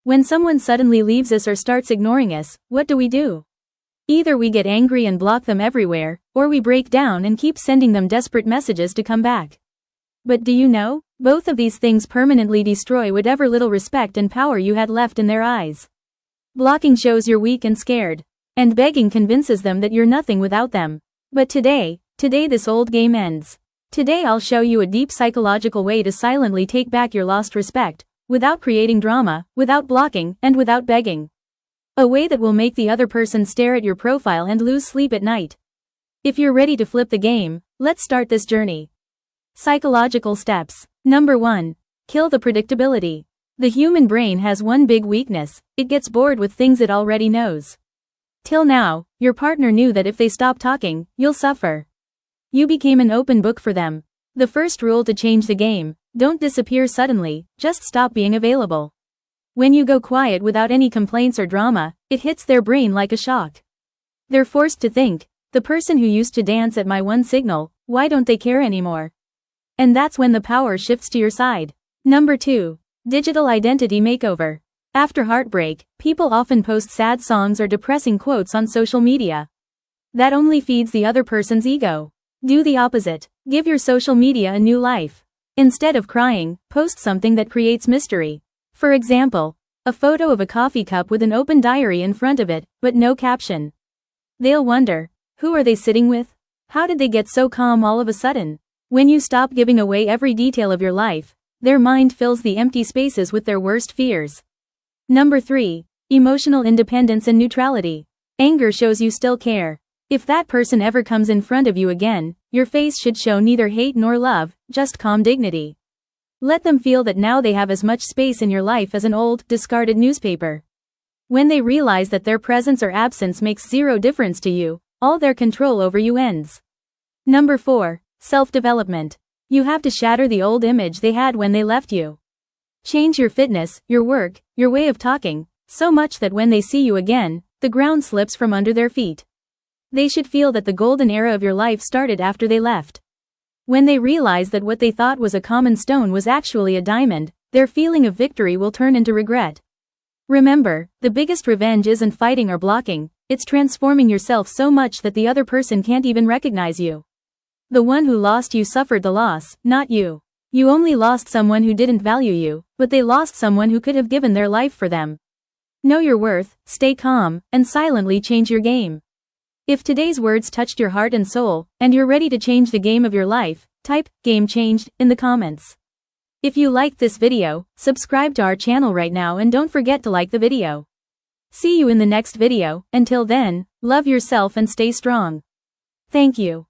When someone suddenly leaves us or starts ignoring us, what do? Either we get angry and block them everywhere, or we break down and keep sending them desperate messages to come back. But do you know, both of these things permanently destroy whatever little respect and power you had left in their eyes. Blocking shows you're weak and scared, and begging convinces them that you're nothing without them. But today this old game ends. Today I'll show you a deep psychological way to silently take back your lost respect, without creating drama, without blocking, and without begging. A way that will make the other person stare at your profile and lose sleep at night. If you're ready to flip the game, let's start this journey. Psychological steps. Number 1. Kill the predictability. The human brain has one big weakness: it gets bored with things it already knows. Till now, your partner knew that if they stop talking, you'll suffer. You became an open book for them. The first rule to change the game: don't disappear suddenly, just stop being available. When you go quiet without any complaints or drama, it hits their brain like a shock. They're forced to think, the person who used to dance at my one signal, why don't they care anymore? And that's when the power shifts to your side. Number 2. Digital identity makeover. After heartbreak, people often post sad songs or depressing quotes on social media. That only feeds the other person's ego. Do the opposite. Give your social media a new life. Instead of crying, post something that creates mystery. For example, a photo of a coffee cup with an open diary in front of it, but no caption. They'll wonder, who are they sitting with? How did they get so calm all of a sudden? When you stop giving away every detail of your life, their mind fills the empty spaces with their worst fears. Number 3. Emotional independence and neutrality. Anger shows you still care. If that person ever comes in front of you again, your face should show neither hate nor love, just calm dignity. Let them feel that now they have as much space in your life as an old, discarded newspaper. When they realize that their presence or absence makes zero difference to you, all their control over you ends. Number 4. Self-development. You have to shatter the old image they had when they left you. Change your fitness, your work, your way of talking, so much that when they see you again, the ground slips from under their feet. They should feel that the golden era of your life started after they left. When they realize that what they thought was a common stone was actually a diamond, their feeling of victory will turn into regret. Remember, the biggest revenge isn't fighting or blocking, it's transforming yourself so much that the other person can't even recognize you. The one who lost you suffered the loss, not you. You only lost someone who didn't value you, but they lost someone who could have given their life for them. Know your worth, stay calm, and silently change your game. If today's words touched your heart and soul, and you're ready to change the game of your life, type "game changed" in the comments. If you liked this video, subscribe to our channel right now and don't forget to like the video. See you in the next video. Until then, love yourself and stay strong. Thank you.